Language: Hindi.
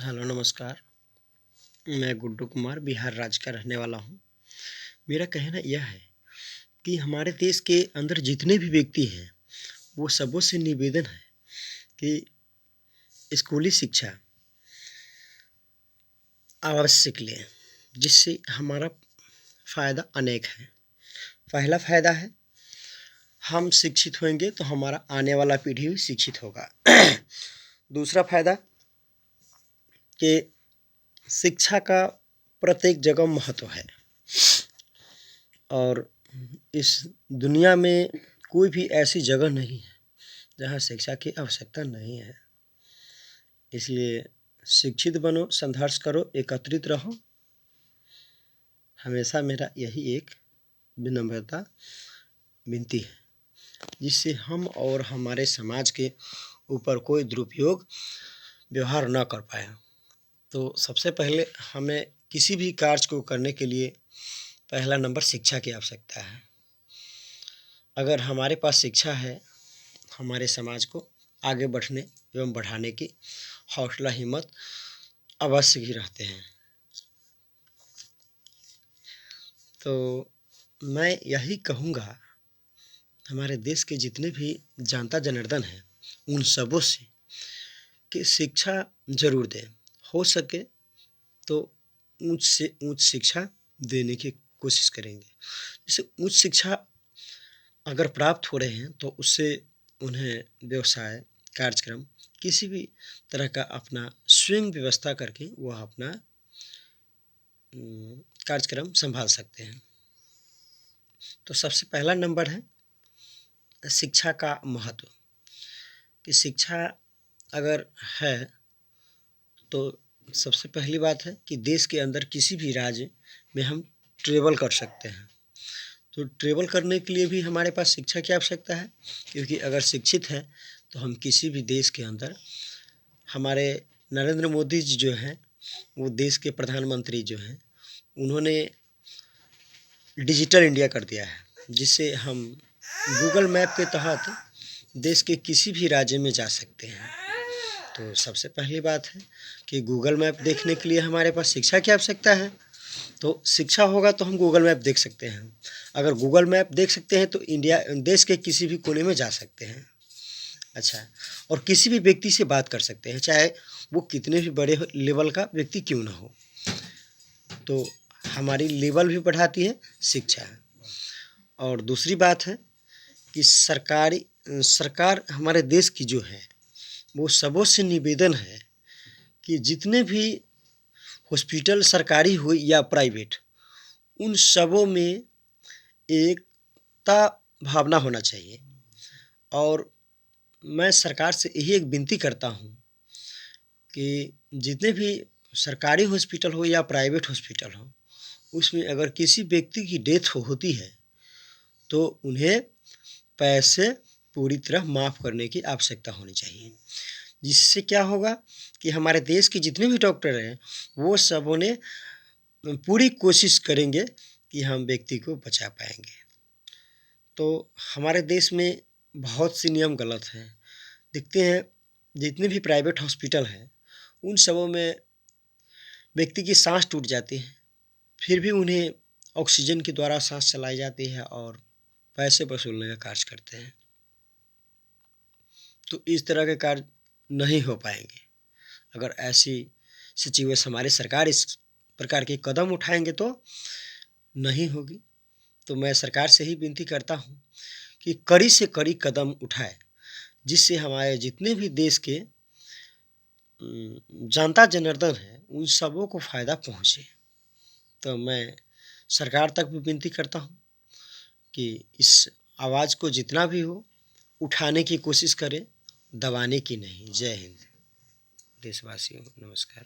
हेलो नमस्कार। मैं गुड्डू कुमार बिहार राज्य का रहने वाला हूँ। मेरा कहना यह है कि हमारे देश के अंदर जितने भी व्यक्ति हैं वो सबों से निवेदन है कि स्कूली शिक्षा आवश्यक लें, जिससे हमारा फ़ायदा अनेक है। पहला फ़ायदा है, हम शिक्षित होंगे तो हमारा आने वाला पीढ़ी भी शिक्षित होगा। दूसरा फ़ायदा कि शिक्षा का प्रत्येक जगह महत्व है और इस दुनिया में कोई भी ऐसी जगह नहीं है जहाँ शिक्षा की आवश्यकता नहीं है। इसलिए शिक्षित बनो, संघर्ष करो, एकत्रित रहो। हमेशा मेरा यही एक विनम्रता विनती है, जिससे हम और हमारे समाज के ऊपर कोई दुरुपयोग व्यवहार न कर पाए। तो सबसे पहले हमें किसी भी कार्य को करने के लिए पहला नंबर शिक्षा की आवश्यकता है। अगर हमारे पास शिक्षा है, हमारे समाज को आगे बढ़ने एवं बढ़ाने की हौसला हिम्मत अवश्य ही रहते हैं। तो मैं यही कहूँगा हमारे देश के जितने भी जनता जनार्दन हैं उन सबों से कि शिक्षा ज़रूर दें, हो सके तो ऊंच से ऊंच शिक्षा देने की कोशिश करेंगे। जैसे उच्च शिक्षा अगर प्राप्त हो रहे हैं तो उससे उन्हें व्यवसाय कार्यक्रम किसी भी तरह का अपना स्वयं व्यवस्था करके वह अपना कार्यक्रम संभाल सकते हैं। तो सबसे पहला नंबर है शिक्षा का महत्व, कि शिक्षा अगर है तो सबसे पहली बात है कि देश के अंदर किसी भी राज्य में हम ट्रेवल कर सकते हैं। तो ट्रेवल करने के लिए भी हमारे पास शिक्षा की आवश्यकता है, क्योंकि अगर शिक्षित हैं तो हम किसी भी देश के अंदर, हमारे नरेंद्र मोदी जी जो हैं वो देश के प्रधानमंत्री जो हैं, उन्होंने डिजिटल इंडिया कर दिया है, जिससे हम गूगल मैप के तहत देश के किसी भी राज्य में जा सकते हैं। तो सबसे पहली बात है कि गूगल मैप देखने के लिए हमारे पास शिक्षा की आवश्यकता है। तो शिक्षा होगा तो हम गूगल मैप देख सकते हैं। अगर गूगल मैप देख सकते हैं तो इंडिया देश के किसी भी कोने में जा सकते हैं। अच्छा, और किसी भी व्यक्ति से बात कर सकते हैं, चाहे वो कितने भी बड़े लेवल का व्यक्ति क्यों ना हो। तो हमारी लेवल भी बढ़ाती है शिक्षा। और दूसरी बात है कि सरकार हमारे देश की जो है वो सबों से निवेदन है कि जितने भी हॉस्पिटल सरकारी हो या प्राइवेट, उन सबों में एकता भावना होना चाहिए। और मैं सरकार से यही एक विनती करता हूँ कि जितने भी सरकारी हॉस्पिटल हो या प्राइवेट हॉस्पिटल हो, उसमें अगर किसी व्यक्ति की डेथ होती है तो उन्हें पैसे पूरी तरह माफ़ करने की आवश्यकता होनी चाहिए। जिससे क्या होगा कि हमारे देश के जितने भी डॉक्टर हैं वो सबों ने पूरी कोशिश करेंगे कि हम व्यक्ति को बचा पाएंगे। तो हमारे देश में बहुत सी नियम गलत हैं। दिखते हैं जितने भी प्राइवेट हॉस्पिटल हैं उन सबों में व्यक्ति की सांस टूट जाती है, फिर भी उन्हें ऑक्सीजन के द्वारा सांस चलाई जाती है और पैसे वसूलने का कार्य करते हैं। तो इस तरह के कार्य नहीं हो पाएंगे। अगर ऐसी सिचुएशन हमारी सरकार इस प्रकार के कदम उठाएंगे तो नहीं होगी। तो मैं सरकार से ही विनती करता हूँ कि कड़ी से कड़ी कदम उठाए, जिससे हमारे जितने भी देश के जनता जनार्दन हैं उन सबों को फ़ायदा पहुँचे। तो मैं सरकार तक भी विनती करता हूँ कि इस आवाज़ को जितना भी हो उठाने की कोशिश करें, दबाने की नहीं। जय हिंद। देशवासियों नमस्कार।